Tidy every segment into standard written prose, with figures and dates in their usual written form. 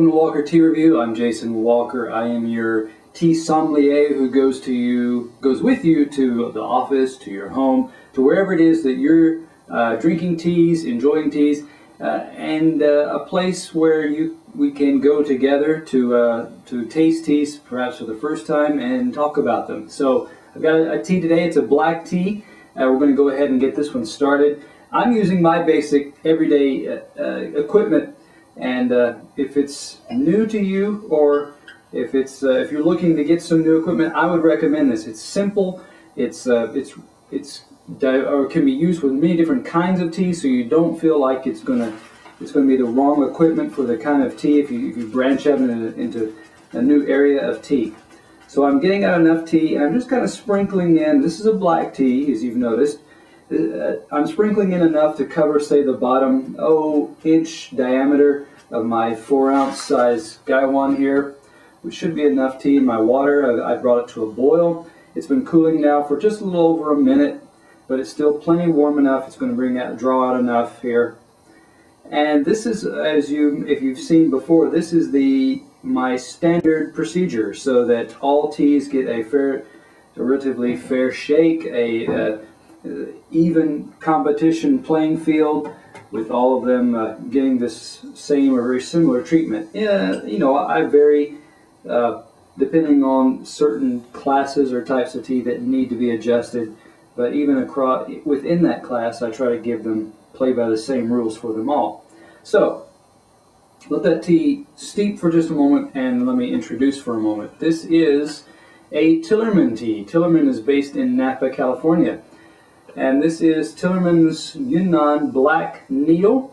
welcome to Walker Tea Review. I'm Jason Walker. I am your tea sommelier who goes with you to the office, to your home, to wherever it is that you're drinking teas, enjoying teas, and a place where we can go together to taste teas, perhaps for the first time, and talk about them. So I've got a tea today. It's a black tea. We're going to go ahead and get this one started. I'm using my basic everyday equipment, and if it's new to you, or if you're looking to get some new equipment, I would recommend this. It's simple. It can be used with many different kinds of tea, so you don't feel like it's going to be the wrong equipment for the kind of tea if you branch out into a new area of tea. So I'm getting out enough tea, and I'm just kind of sprinkling in. This is a black tea, as you've noticed. I'm sprinkling in enough to cover, say, the bottom inch diameter of my 4-ounce size Gaiwan here, which should be enough tea in my water. I brought it to a boil. It's been cooling now for just a little over a minute, but it's still plenty warm enough. It's going to draw out enough here. And this is, if you've seen before, this is my standard procedure, so that all teas get a relatively fair shake, a even competition playing field, with all of them getting this same or very similar treatment. I vary depending on certain classes or types of tea that need to be adjusted, but even within that class, I try to play by the same rules for them all. So let that tea steep for just a moment, and let me introduce for a moment. This is a Tillerman tea. Tillerman is based in Napa, California. And this is Tillerman's YunnanBlackNeedle.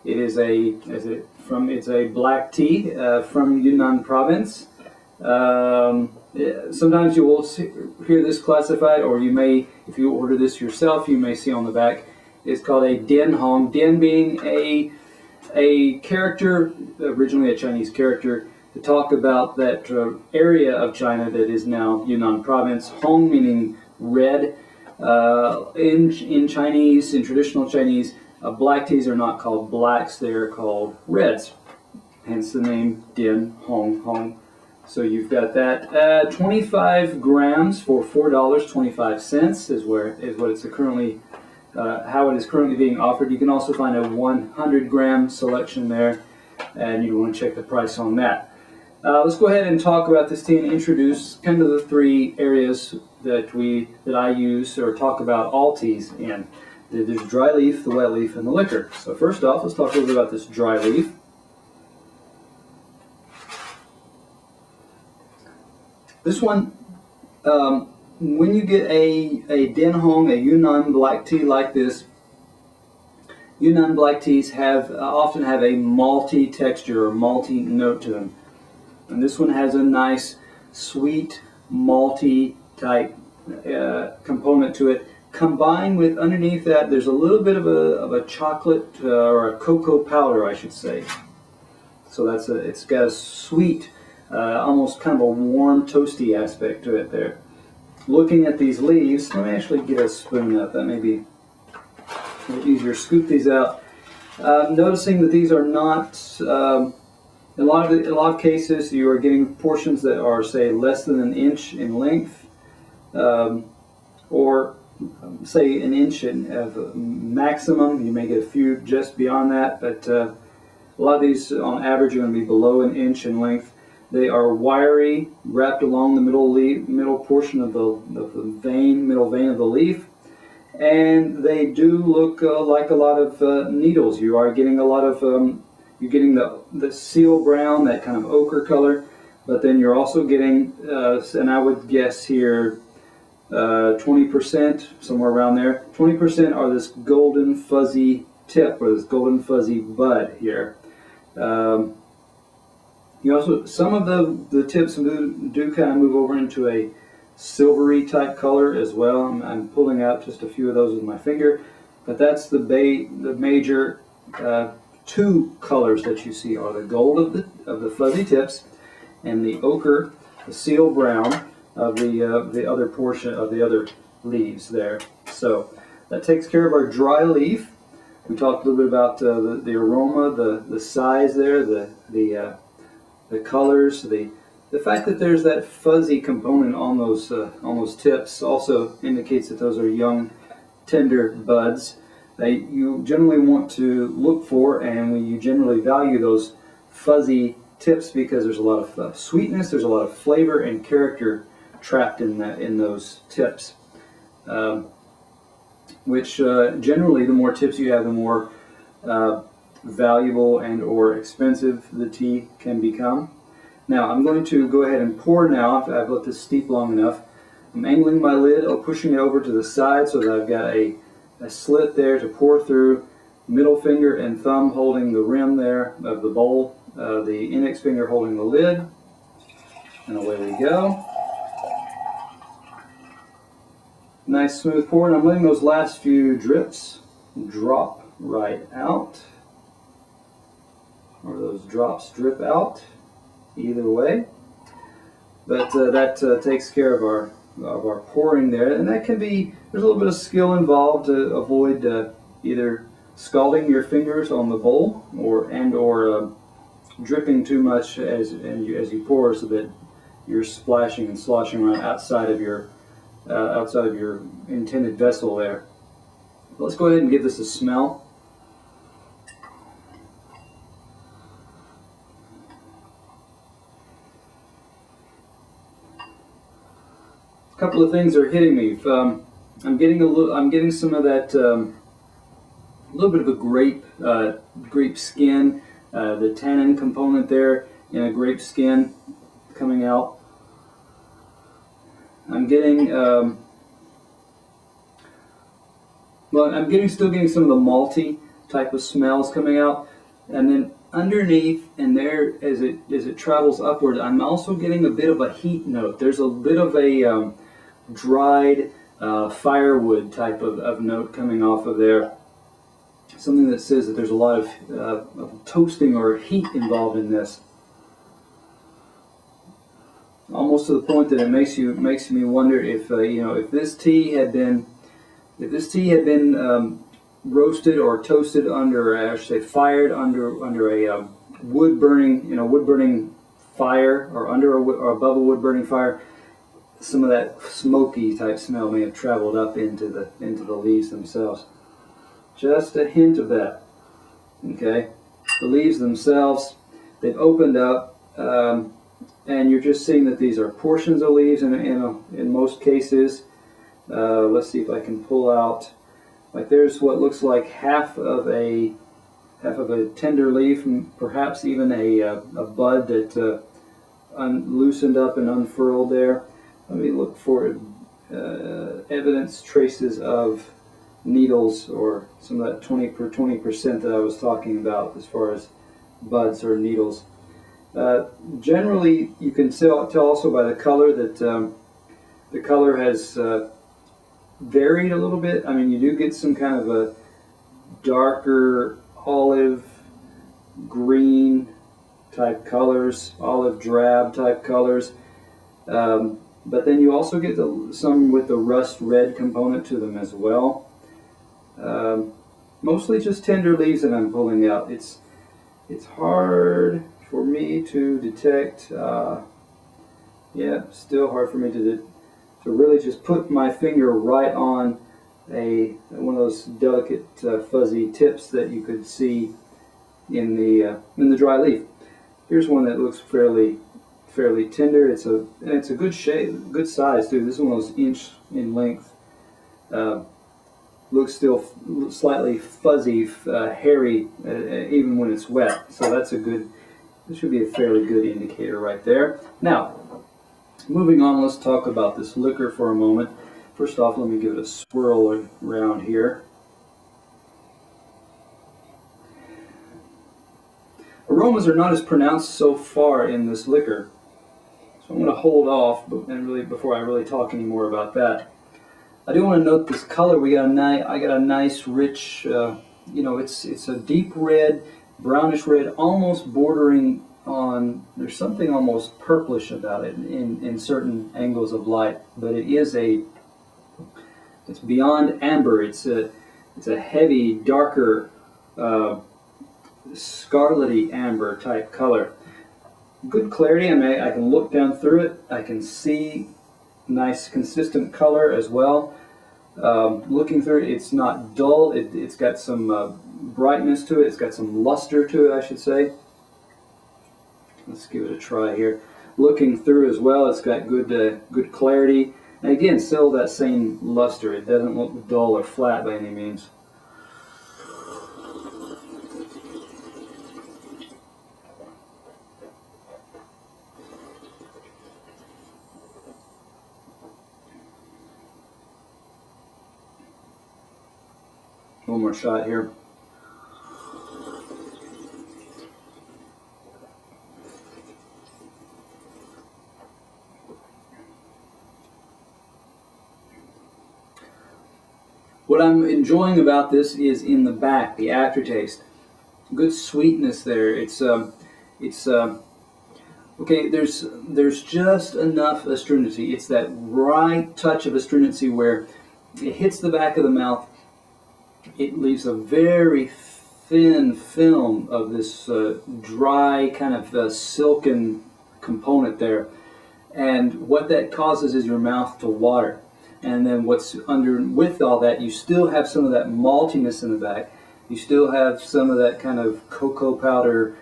It is it's a black tea from Yunnan province. Sometimes you will hear this classified, or you may, if you order this yourself, you may see on the back, it's called a Dian Hong. Dian being a character, originally a Chinese character, to talk about that area of China that is now Yunnan province. Hong meaning red. In Chinese, in traditional Chinese, black teas are not called blacks, they are called reds. Hence the name Dian Hong. So you've got that. 25 grams for $4.25 is what it's currently, how it is currently being offered. You can also find a 100-gram selection there, and you want to check the price on that. Let's go ahead and talk about this tea and introduce kind of the three areas that I use or talk about all teas in. There's dry leaf, the wet leaf, and the liquor. So first off, let's talk a little bit about this dry leaf. This one, when you get a Dian Hong, a Yunnan black tea like this, Yunnan black teas often have a malty texture or malty note to them. And this one has a nice, sweet, malty type component to it. Combined with, underneath that, there's a little bit of a chocolate or a cocoa powder, I should say. So it's got a sweet, almost kind of a warm, toasty aspect to it there. Looking at these leaves, let me actually get a spoon up. That may be a little easier. Scoop these out. Noticing that these are not. In a lot of cases, you are getting portions that are, say, less than an inch in length, or say an inch of maximum. You may get a few just beyond that, but a lot of these, on average, are going to be below an inch in length. They are wiry, wrapped along the middle portion of the middle vein of the leaf, and they do look like a lot of needles. You are getting a lot of you're getting the seal brown, that kind of ochre color, but then you're also getting, and I would guess here, 20%, somewhere around there. 20% are this golden fuzzy tip, or this golden fuzzy bud here. You also, some of the tips do kind of move over into a silvery type color as well. I'm pulling out just a few of those with my finger, but that's the major two colors that you see are the gold of the fuzzy tips, and the ochre, the seal brown of the other portion of the other leaves there. So that takes care of our dry leaf. We talked a little bit about the aroma, the size there, the the colors, the fact that there's that fuzzy component on those tips also indicates that those are young, tender buds that you generally want to look for, and you generally value those fuzzy tips because there's a lot of sweetness, there's a lot of flavor and character trapped in those tips. Which generally, the more tips you have, the more valuable and or expensive the tea can become. Now I'm going to go ahead and pour now. I've let this steep long enough. I'm angling my lid, pushing it over to the side so that I've got a slit there to pour through. Middle finger and thumb holding the rim there of the bowl, the index finger holding the lid, and away we go. Nice smooth pour, and I'm letting those last few drips drop right out, or those drops drip out, either way. But that takes care of our pouring there, and that can be, there's a little bit of skill involved to avoid either scalding your fingers on the bowl or dripping too much as you pour, so that you're splashing and sloshing around outside of your intended vessel there. Let's go ahead and give this a smell. A couple of things are hitting me. I'm getting some of that little bit of a grape skin, the tannin component there in a grape skin coming out. I'm getting still getting some of the malty type of smells coming out, and then underneath and there as it travels upward, I'm also getting a bit of a heat note. There's a bit of a dried firewood type of note coming off of there. Something that says that there's a lot of toasting or heat involved in this. Almost to the point that it makes me wonder if if this tea had been roasted or toasted under, I should say, fired under a wood burning fire, or or above a wood burning fire, some of that smoky type smell may have traveled up into the leaves themselves. Just a hint of that. Okay, the leaves themselves, they've opened up. And you're just seeing that these are portions of leaves in most cases. Let's see if I can pull out. Like there's what looks like half of a tender leaf, and perhaps even a bud that loosened up and unfurled there. Let me look for evidence, traces of needles, or some of that 20% that I was talking about as far as buds or needles. Generally, you can tell also by the color that the color has varied a little bit. I mean, you do get some kind of a darker olive green type colors, olive drab type colors, but then you also get some with the rust red component to them as well. Mostly just tender leaves that I'm pulling out. It's hard for me to detect, still hard for me to really just put my finger right on one of those delicate fuzzy tips that you could see in the dry leaf. Here's one that looks fairly tender. It's a good shape, good size too. This is one of those inch in length. Looks still slightly fuzzy, hairy, even when it's wet. So this should be a fairly good indicator right there. Now, moving on, let's talk about this liquor for a moment. First off, let me give it a swirl around here. Aromas are not as pronounced so far in this liquor, so I'm going to hold off before I really talk any more about that. I do want to note this color. I got a nice, rich, it's a deep red, brownish red, almost bordering on, there's something almost purplish about it in certain angles of light, but it's beyond amber. It's a heavy, darker, scarlety amber type color. good clarity. I mean, I can look down through it. I can see nice consistent color as well. Looking through it, it's not dull. It's got some brightness to it. It's got some luster to it, I should say. Let's give it a try here. Looking through as well, it's got good clarity. And again, still that same luster. It doesn't look dull or flat by any means. One more shot here. What I'm enjoying about this is in the back, the aftertaste. Good sweetness there. It's okay. There's just enough astringency. It's that right touch of astringency where it hits the back of the mouth. It leaves a very thin film of this dry kind of silken component there, and what that causes is your mouth to water. And then what's with all that, you still have some of that maltiness in the back. You still have some of that kind of cocoa powder,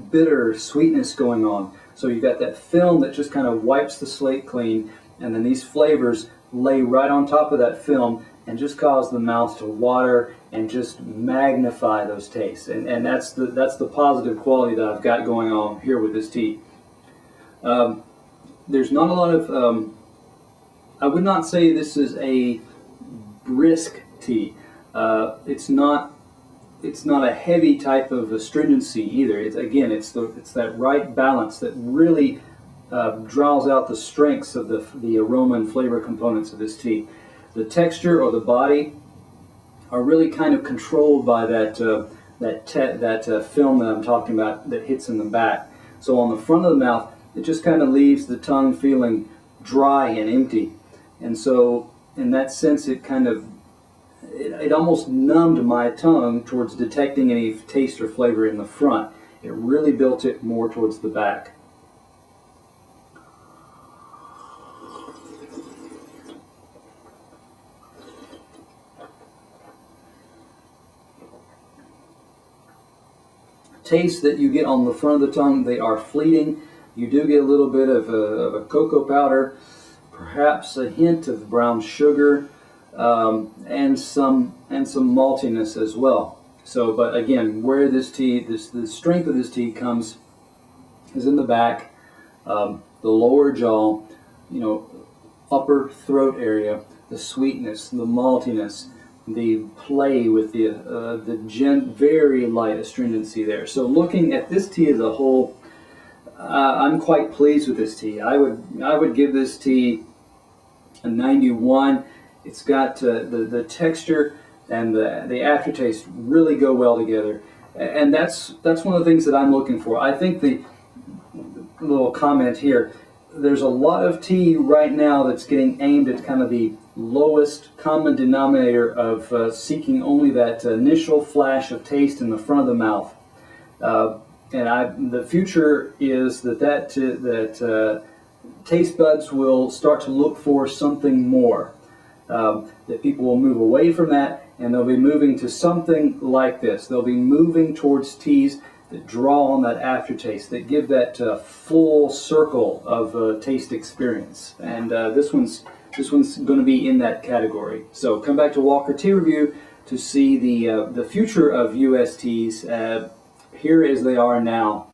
bitter sweetness going on. So you've got that film that just kind of wipes the slate clean, and then these flavors lay right on top of that film and just cause the mouth to water and just magnify those tastes. And that's the positive quality that I've got going on here with this tea. There's not a lot of I would not say this is a brisk tea. It's not a heavy type of astringency either. It's that right balance that really draws out the strengths of the aroma and flavor components of this tea. The texture or the body are really kind of controlled by that film that I'm talking about that hits in the back. So on the front of the mouth, it just kind of leaves the tongue feeling dry and empty. And so in that sense, it almost numbed my tongue towards detecting any taste or flavor in the front. It really built it more towards the back. Tastes that you get on the front of the tongue, they are fleeting. You do get a little bit of a cocoa powder, perhaps a hint of brown sugar, and some maltiness as well. So, but again, where this tea, the strength of this tea comes is in the back, the lower jaw, upper throat area, the sweetness, the maltiness, the play with the very light astringency there. So, looking at this tea as a whole, I'm quite pleased with this tea. I would give this tea a 91. It's got the texture and the aftertaste really go well together, and that's one of the things that I'm looking for. I think the little comment here, there's a lot of tea right now that's getting aimed at kind of the lowest common denominator of seeking only that initial flash of taste in the front of the mouth. And the future is that taste buds will start to look for something more. That people will move away from that, and they'll be moving to something like this. They'll be moving towards teas that draw on that aftertaste, that give that full circle of taste experience. And this one's going to be in that category. So come back to Walker Tea Review to see the future of US teas here as they are now.